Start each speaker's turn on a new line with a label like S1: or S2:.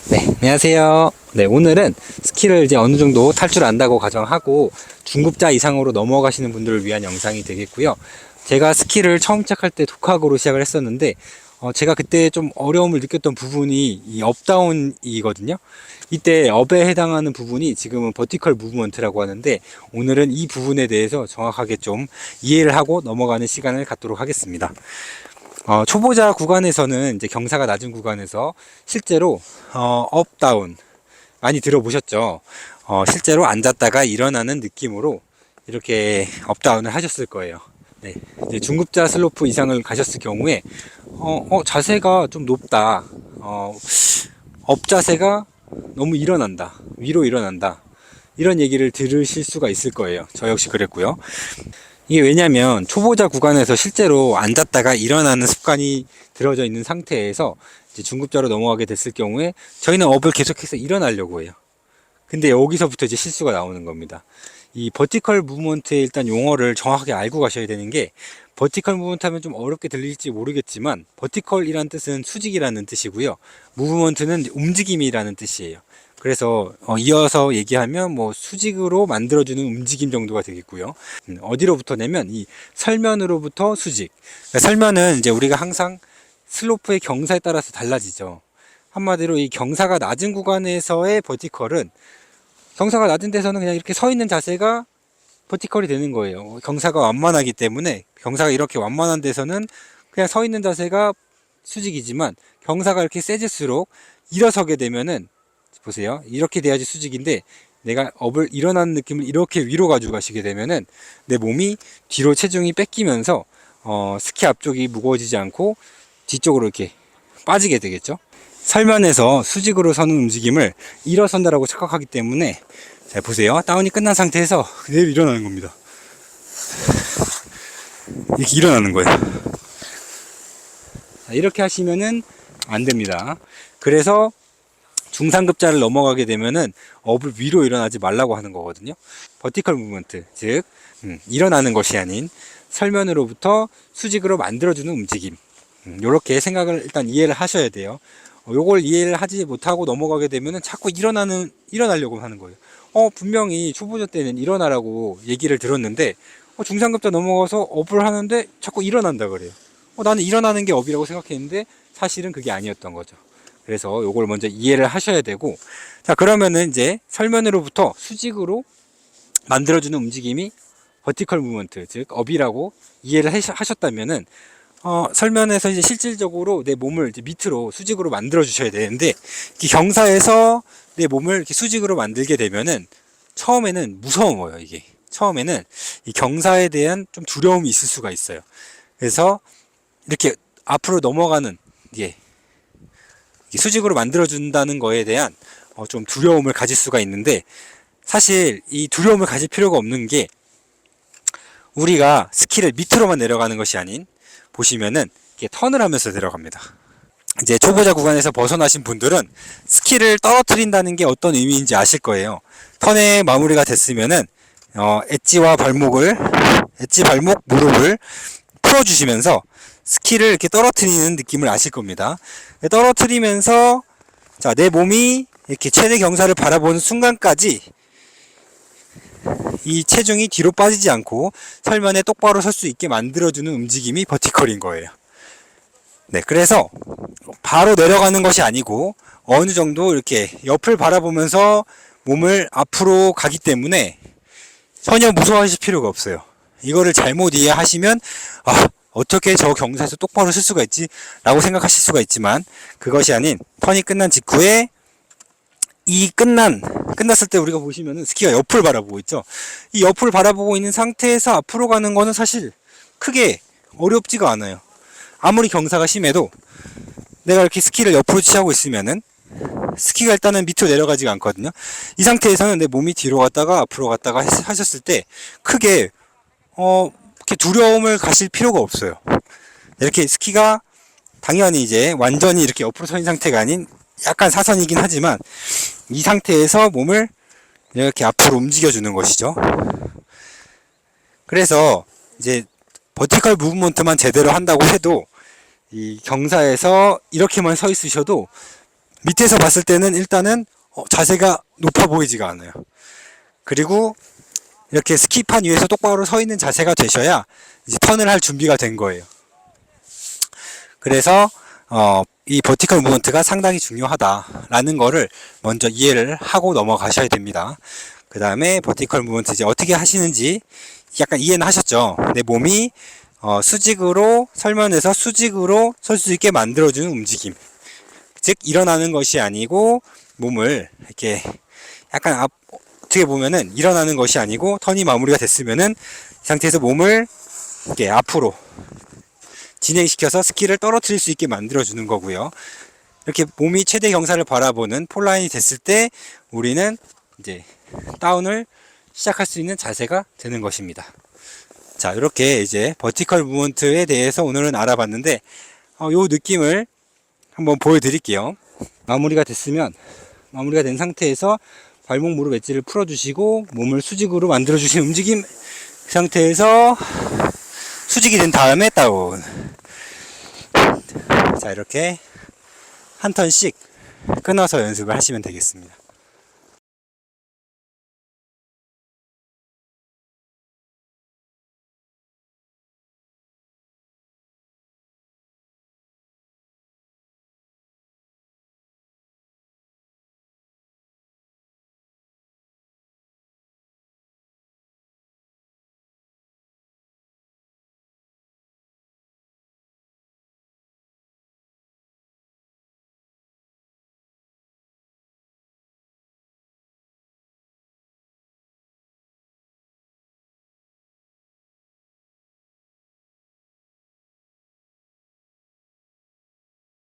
S1: 네, 안녕하세요. 네, 오늘은 스키를 이제 어느 정도 탈 줄 안다고 가정하고 중급자 이상으로 넘어가시는 분들을 위한 영상이 되겠고요. 제가 스키를 처음 시작할 때 독학으로 시작을 했었는데, 제가 그때 좀 어려움을 느꼈던 부분이 이 업다운이거든요. 이때 업에 해당하는 부분이 지금은 버티컬 무브먼트라고 하는데, 오늘은 이 부분에 대해서 정확하게 좀 이해를 하고 넘어가는 시간을 갖도록 하겠습니다. 초보자 구간에서는 이제 경사가 낮은 구간에서 실제로 업 다운 많이 들어보셨죠? 실제로 앉았다가 일어나는 느낌으로 이렇게 업 다운을 하셨을 거예요. 네, 이제 중급자 슬로프 이상을 가셨을 경우에 자세가 좀 높다. 업 자세가 너무 일어난다. 위로 일어난다. 이런 얘기를 들으실 수가 있을 거예요. 저 역시 그랬고요. 이게 왜냐면 초보자 구간에서 실제로 앉았다가 일어나는 습관이 들어져 있는 상태에서 이제 중급자로 넘어가게 됐을 경우에 저희는 업을 계속해서 일어나려고 해요. 근데 여기서부터 이제 실수가 나오는 겁니다. 이 버티컬 무브먼트의 일단 용어를 정확하게 알고 가셔야 되는 게, 버티컬 무브먼트 하면 좀 어렵게 들릴지 모르겠지만 버티컬이라는 뜻은 수직이라는 뜻이고요. 무브먼트는 움직임이라는 뜻이에요. 그래서 이어서 얘기하면 뭐 수직으로 만들어주는 움직임 정도가 되겠고요. 어디로부터 내면 이 설면으로부터 수직. 그러니까 설면은 이제 우리가 항상 슬로프의 경사에 따라서 달라지죠. 한마디로 이 경사가 낮은 구간에서의 버티컬은, 경사가 낮은 데서는 그냥 이렇게 서 있는 자세가 버티컬이 되는 거예요. 경사가 완만하기 때문에, 경사가 이렇게 완만한 데서는 그냥 서 있는 자세가 수직이지만, 경사가 이렇게 세질수록 일어서게 되면은, 보세요, 이렇게 돼야지 수직인데 내가 업을 일어나는 느낌을 이렇게 위로 가지고 가시게 되면은 내 몸이 뒤로 체중이 뺏기면서 스키 앞쪽이 무거워지지 않고 뒤쪽으로 이렇게 빠지게 되겠죠. 설면에서 수직으로 서는 움직임을 일어선다라고 착각하기 때문에, 자 보세요, 다운이 끝난 상태에서 그대로 일어나는 겁니다. 이렇게 일어나는 거예요. 자, 이렇게 하시면은 안 됩니다. 그래서 중상급자를 넘어가게 되면은 업을 위로 일어나지 말라고 하는 거거든요. 버티컬 무브먼트, 즉 일어나는 것이 아닌 설면으로부터 수직으로 만들어주는 움직임, 이렇게 생각을 일단 이해를 하셔야 돼요. 요걸 이해를 하지 못하고 넘어가게 되면은 자꾸 일어나려고 하는 거예요. 분명히 초보자 때는 일어나라고 얘기를 들었는데, 중상급자 넘어가서 업을 하는데 자꾸 일어난다 그래요. 나는 일어나는 게 업이라고 생각했는데 사실은 그게 아니었던 거죠. 그래서 요걸 먼저 이해를 하셔야 되고, 자 그러면은 이제 설면으로부터 수직으로 만들어주는 움직임이 버티컬 무브먼트, 즉 업이라고 이해를 하셨다면은, 설면에서 이제 실질적으로 내 몸을 이제 밑으로 수직으로 만들어 주셔야 되는데, 이 경사에서 내 몸을 이렇게 수직으로 만들게 되면은 처음에는 무서워요. 이게 처음에는 이 경사에 대한 좀 두려움이 있을 수가 있어요. 그래서 이렇게 앞으로 넘어가는 게 수직으로 만들어준다는 거에 대한 좀 두려움을 가질 수가 있는데, 사실 이 두려움을 가질 필요가 없는 게, 우리가 스키를 밑으로만 내려가는 것이 아닌, 보시면은 이렇게 턴을 하면서 내려갑니다. 이제 초보자 구간에서 벗어나신 분들은 스키를 떨어뜨린다는 게 어떤 의미인지 아실 거예요. 턴의 마무리가 됐으면은 엣지와 엣지 발목 무릎을 풀어주시면서 스키를 이렇게 떨어뜨리는 느낌을 아실 겁니다. 떨어뜨리면서, 자, 내 몸이 이렇게 최대 경사를 바라보는 순간까지 이 체중이 뒤로 빠지지 않고 설면에 똑바로 설 수 있게 만들어주는 움직임이 버티컬인 거예요. 네, 그래서 바로 내려가는 것이 아니고 어느 정도 이렇게 옆을 바라보면서 몸을 앞으로 가기 때문에 전혀 무서워하실 필요가 없어요. 이거를 잘못 이해하시면, 어떻게 저 경사에서 똑바로 쓸 수가 있지? 라고 생각하실 수가 있지만, 그것이 아닌, 턴이 끝난 직후에 끝났을 때 우리가 보시면은 스키가 옆을 바라보고 있죠? 이 옆을 바라보고 있는 상태에서 앞으로 가는 거는 사실 크게 어렵지가 않아요. 아무리 경사가 심해도 내가 이렇게 스키를 옆으로 취하고 있으면은 스키가 일단은 밑으로 내려가지가 않거든요. 이 상태에서는 내 몸이 뒤로 갔다가 앞으로 갔다가 하셨을 때 크게 이렇게 두려움을 가실 필요가 없어요. 이렇게 스키가 당연히 이제 완전히 이렇게 옆으로 서 있는 상태가 아닌 약간 사선이긴 하지만, 이 상태에서 몸을 이렇게 앞으로 움직여 주는 것이죠. 그래서 이제 버티컬 무브먼트만 제대로 한다고 해도 이 경사에서 이렇게만 서 있으셔도 밑에서 봤을 때는 일단은 자세가 높아 보이지가 않아요. 그리고 이렇게 스키판 위에서 똑바로 서 있는 자세가 되셔야 이제 턴을 할 준비가 된 거예요. 그래서 이 버티컬 무브먼트가 상당히 중요하다라는 거를 먼저 이해를 하고 넘어가셔야 됩니다. 그 다음에 버티컬 무브먼트 이제 어떻게 하시는지 약간 이해는 하셨죠? 내 몸이 수직으로 설면에서 수직으로 설 수 있게 만들어주는 움직임. 즉 일어나는 것이 아니고 몸을 이렇게 약간 어떻게 보면은 일어나는 것이 아니고 턴이 마무리가 됐으면은 이 상태에서 몸을 이렇게 앞으로 진행시켜서 스키를 떨어뜨릴 수 있게 만들어주는 거고요. 이렇게 몸이 최대 경사를 바라보는 폴라인이 됐을 때 우리는 이제 다운을 시작할 수 있는 자세가 되는 것입니다. 자, 이렇게 이제 버티컬 무브먼트에 대해서 오늘은 알아봤는데 요 느낌을 한번 보여드릴게요. 마무리가 된 상태에서 발목 무릎 엣지를 풀어주시고 몸을 수직으로 만들어주신 움직임, 그 상태에서 수직이 된 다음에 다운. 자, 이렇게 한 턴씩 끊어서 연습을 하시면 되겠습니다.